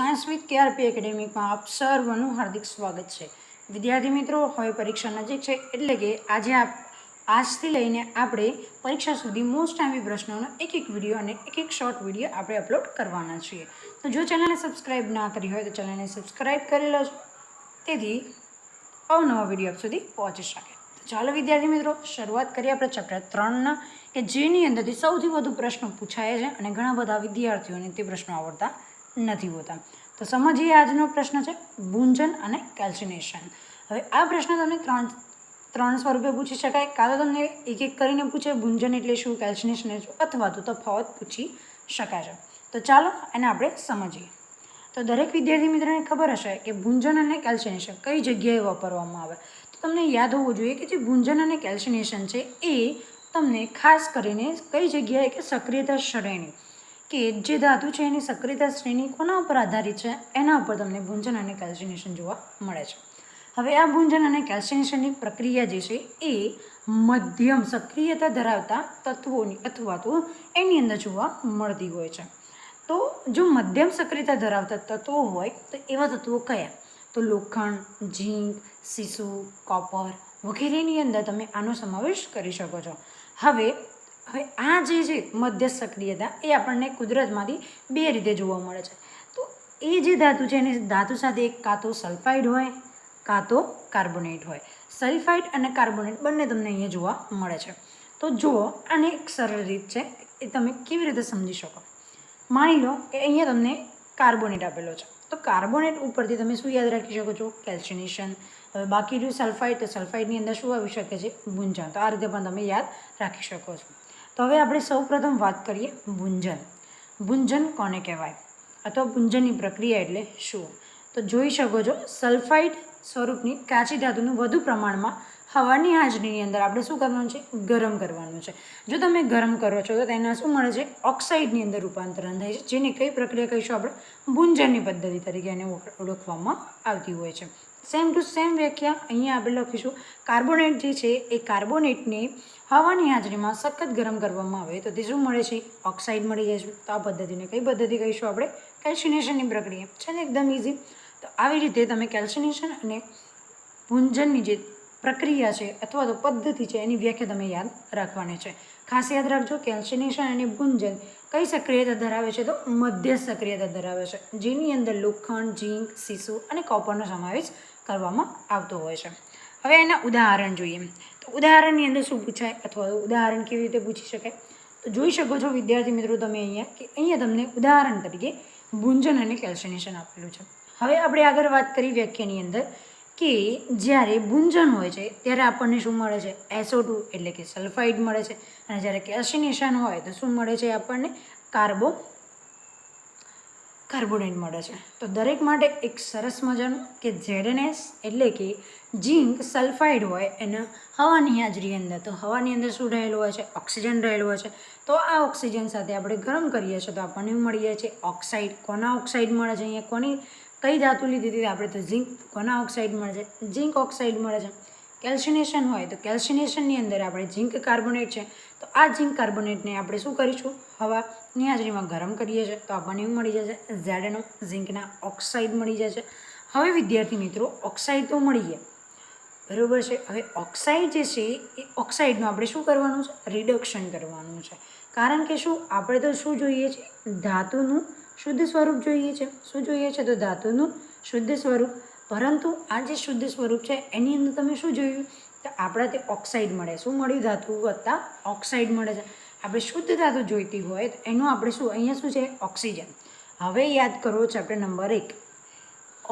Science with KRP એકેડેમીમાં આપ સર્વનું હાર્દિક સ્વાગત છે। વિદ્યાર્થી મિત્રો, હવે પરીક્ષા નજીક છે એટલે કે આજથી લઈને આપણે પરીક્ષા સુધી મોસ્ટ ટાઈમી પ્રશ્નોનો એક વિડીયો અને એક શોર્ટ વિડીયો આપણે અપલોડ કરવાના છીએ। તો જો ચેનલને સબસ્ક્રાઈબ ના કરી હોય તો ચેનલને સબસ્ક્રાઈબ કરી લો, તેથી અવનવા વિડીયો આપ સુધી પહોંચી શકે। ચાલો વિદ્યાર્થી મિત્રો, શરૂઆત કરીએ આપણે ચેપ્ટર 3ના, કે જેની અંદરથી સૌથી વધુ પ્રશ્નો પૂછાય છે અને ઘણા બધા વિદ્યાર્થીઓને તે પ્રશ્નો આવડતા નથી હોતા। તો સમજીએ આજનો પ્રશ્ન છે ગુંજન અને કેલ્સિનેશન। હવે આ પ્રશ્ન તમને ત્રણ સ્વરૂપે પૂછી શકાય। કાં તો તમને એક એક કરીને પૂછે ગુંજન એટલે શું, કેલ્સિનેશન એટલે શું, અથવા તો તફાવત પૂછી શકાય છે। તો ચાલો એને આપણે સમજીએ। તો દરેક વિદ્યાર્થી મિત્રોને ખબર હશે કે ગુંજન અને કેલ્સિનેશન કઈ જગ્યાએ વાપરવામાં આવે। તો તમને યાદ હોવું જોઈએ કે જે ગુંજન અને કેલ્સિનેશન છે એ તમને ખાસ કરીને કઈ જગ્યાએ કે સક્રિયતા શ્રેણી, કે જે ધાતુ છે એની સક્રિયતા શ્રેણી કોના ઉપર આધારિત છે એના ઉપર તમને ગુંજન અને કેલ્સિનેશન જોવા મળે છે। હવે આ ગુંજન અને કેલ્સિનેશનની પ્રક્રિયા જે છે એ મધ્યમ સક્રિયતા ધરાવતા તત્વોની અથવા તો એની અંદર જોવા મળતી હોય છે। તો જો મધ્યમ સક્રિયતા ધરાવતા તત્વો હોય તો એવા તત્વો કયા? તો લોખંડ, ઝીંક, સીસુ, કોપર વગેરેની અંદર તમે આનો સમાવેશ કરી શકો છો। હવે આ જે છે મધ્ય સક્રિયતા એ આપણને કુદરતમાંથી બે રીતે જોવા મળે છે। તો એ જે ધાતુ છે એની ધાતુ સાથે કાં તો સલ્ફાઇડ હોય કાં તો કાર્બોનેટ હોય। સલ્ફાઇડ અને કાર્બોનેટ બંને તમને અહીંયા જોવા મળે છે। તો જુઓ, આની એક સરળ રીત છે, એ તમે કેવી રીતે સમજી શકો। માની લો કે અહીંયા તમને કાર્બોનેટ આપેલો છે, તો કાર્બોનેટ ઉપરથી તમે શું યાદ રાખી શકો છો? કેલ્સિનેશન। હવે બાકી રહ્યું સલ્ફાઇડ, તો સલ્ફાઇડની અંદર શું આવી શકે છે? ગુંજન। તો આ રીતે પણ તમે યાદ રાખી શકો છો। તો હવે આપણે સૌપ્રથમ વાત કરીએ ગુંજન। ગુંજન કોને કહેવાય અથવા ગુંજનની પ્રક્રિયા એટલે શું? તો જોઈ શકો છો, સલ્ફાઇડ સ્વરૂપની કાચી ધાતુનું વધુ પ્રમાણમાં હવાની હાજરીની અંદર આપણે શું કરવાનું છે? ગરમ કરવાનું છે। જો તમે ગરમ કરો છો તો તેના શું મળે છે? ઓક્સાઇડની અંદર રૂપાંતરણ થાય છે, જેને કઈ પ્રક્રિયા કહીશું આપણે? ગુંજનની પદ્ધતિ તરીકે એને ઓળખવામાં આવતી હોય છે। સેમ ટુ સેમ વ્યાખ્યા અહીંયા આપણે લખીશું। કાર્બોનેટ જે છે એ કાર્બોનેટને હવાની હાજરીમાં સખત ગરમ કરવામાં આવે તો તે શું મળે છે? ઓક્સાઇડ મળી જાય છે। તો આ પદ્ધતિને કઈ પદ્ધતિ કહીશું આપણે? કેલ્સિનેશનની પ્રક્રિયા છે ને, એકદમ ઇઝી। તો આવી રીતે તમે કેલ્સિનેશન અને ગુંજનની જે પ્રક્રિયા છે અથવા તો પદ્ધતિ છે એની વ્યાખ્યા તમે યાદ રાખવાની છે। ખાસ યાદ રાખજો, કેલ્સિનેશન અને ગુંજન કઈ સક્રિયતા ધરાવે છે? તો મધ્ય સક્રિયતા ધરાવે છે, જેની અંદર લોખંડ, ઝીંક, સીસુ અને કોપરનો સમાવેશ કરવામાં આવતો હોય છે। હવે એના ઉદાહરણ જોઈએ। તો ઉદાહરણની અંદર શું પૂછાય અથવા ઉદાહરણ કેવી રીતે પૂછી શકાય? તો જોઈ શકો છો વિદ્યાર્થી મિત્રો તમે અહીંયા તમને ઉદાહરણ તરીકે ગુંજન અને કેલ્સિનેશન આપેલું છે। હવે આપણે આગળ વાત કરી વ્યાખ્યાની અંદર કે જ્યારે ગુંજન હોય છે ત્યારે આપણને શું મળે છે? SO2 એટલે કે સલ્ફાઇડ મળે છે, અને જ્યારે કેલ્સિનેશન હોય તો શું મળે છે આપણને? કાર્બોનેટ મળે છે। તો દરેક માટે એક સરસ મજાનું કે ZnS એટલે કે ઝીંક સલ્ફાઇડ હોય એને હવાની હાજરી અંદર, તો હવાની અંદર શું રહેલું હોય છે? ઓક્સિજન રહેલું હોય છે। તો આ ઓક્સિજન સાથે આપણે ગરમ કરીએ છીએ તો આપણને મળી જાય છે ઓક્સાઇડ। કોના ઓક્સાઇડ મળે છે? અહીંયા કઈ ધાતુ લીધી હતી આપણે? તો ઝીંક। કોના ઓક્સાઇડ મળે છે? ઝીંક ઓક્સાઇડ મળે છે। કેલ્સિનેશન હોય તો કેલ્સિનેશનની અંદર આપણે ઝીંક કાર્બોનેટ છે, તો આ ઝીંક કાર્બોનેટને આપણે શું કરીશું? હવાની હાજરીમાં ગરમ કરીએ છીએ તો આપણને એવું મળી જશે ZnO, ઝીંકના ઓક્સાઇડ મળી જશે। હવે વિદ્યાર્થી મિત્રો, ઓક્સાઇડ તો મળી ગયા, બરાબર છે। હવે ઓક્સાઇડ જે છે એ ઓક્સાઇડનું આપણે શું કરવાનું છે? રિડક્શન કરવાનું છે। કારણ કે શું આપણે તો શું જોઈએ છે? ધાતુનું શુદ્ધ સ્વરૂપ જોઈએ છે। શું જોઈએ છે? તો ધાતુનું શુદ્ધ સ્વરૂપ। પરંતુ આ જે શુદ્ધ સ્વરૂપ છે એની અંદર તમે શું જોયું? તો આપણે તે ઓક્સાઇડ મળે। શું મળ્યું? ધાતુ વત્તા ઓક્સાઇડ મળે છે। આપણે શુદ્ધ ધાતુ જોઈતી હોય તો એનું આપણે શું, અહીંયા શું છે? ઓક્સિજન। હવે યાદ કરો ચેપ્ટર નંબર 1,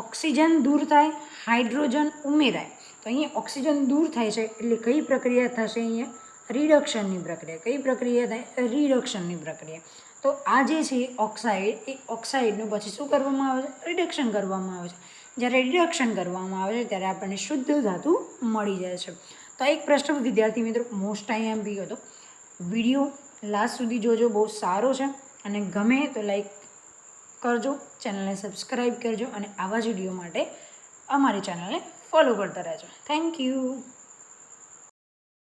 ઓક્સિજન દૂર થાય, હાઇડ્રોજન ઉમેરાય। તો અહીંયા ઓક્સિજન દૂર થાય છે એટલે કઈ પ્રક્રિયા થશે? અહીંયા રિડક્શનની પ્રક્રિયા। કઈ પ્રક્રિયા થાય? રિડક્શનની પ્રક્રિયા। તો આ જે છે ઓક્સાઇડ, એ ઓક્સાઇડનું પછી શું કરવામાં આવે છે? રિડક્શન કરવામાં આવે છે। જ્યારે રિડક્શન કરવામાં આવે છે ત્યારે આપણને શુદ્ધ ધાતુ મળી જાય છે। તો એક પ્રશ્ન વિદ્યાર્થી મિત્રો મોસ્ટ IMP હતો, વિડીયો લાસ્ટ સુધી જોજો, બહુ સારો છે, અને ગમે તો લાઈક કરજો, ચેનલને સબસ્ક્રાઈબ કરજો, અને આવા જ વિડીયો માટે અમારી ચેનલને ફોલો કરતા રહેજો। Thank you.